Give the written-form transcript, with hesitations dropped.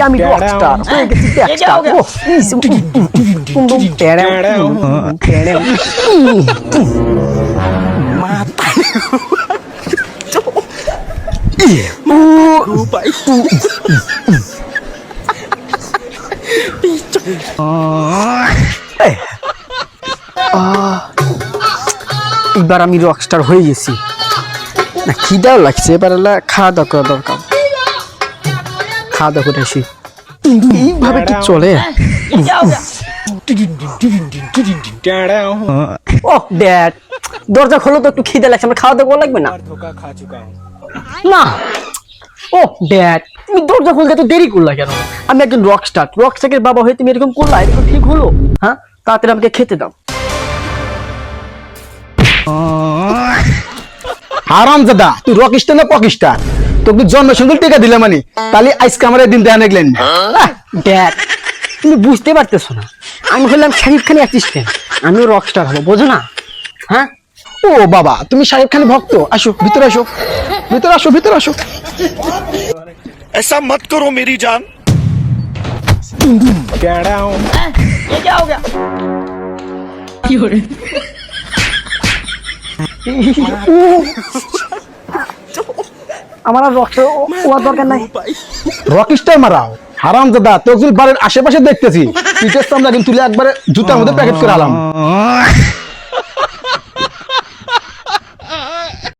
আমি রকস্টার হয়ে গেছি রকস্টার এবার আমি রকস্টার হয়ে গেছি না খিদাও লাগছে এবার খাওয়া দাওয়া করা দরকার খাওয়া দাওয়া করে আসি এইভাবে কি চলে ও ড্যাড দরজা খোলো তো একটু খিদে লাগছে আমার খাওয়া দাওয়া করা লাগবে না না ও ড্যাড তুমি দরজা খুলতে তো দেরি করলা কেন আমি একজন রকস্টারের বাবা হয়ে তুমি এরকম করলা এরকম ঠিক হলো হ্যাঁ তাড়াতাড়ি আমাকে খেতে দাও হারামজাদা তুই রকস্টার না পকিস্টার তোকে জন্মের সঙ্গে টিকা দিলাম মানে তাহলে আজকে আমার দিন দেখা দেখলেন ড্যাড তুমি বুঝতে পারতেছো না আমি হলাম শাকিব খানের অ্যাসিস্ট্যান্ট আমিও রকস্টার হবো বোঝো না হ্যাঁ ও বাবা তুমি শাকিব খানের ভক্ত আসো ভিতরে আসো ভিতরে আসো ভিতরে আসো ऐसा मत करो मेरी जान আমার আর রকস্টার হওয়ার দরকার নাই রকস্টার মারাও হারামজাদা তোকে বাড়ির আশেপাশে দেখতেছি পিঠের সামনে কিন্তু তুলে একবারে জুতার মধ্যে প্যাকেট করে আলাম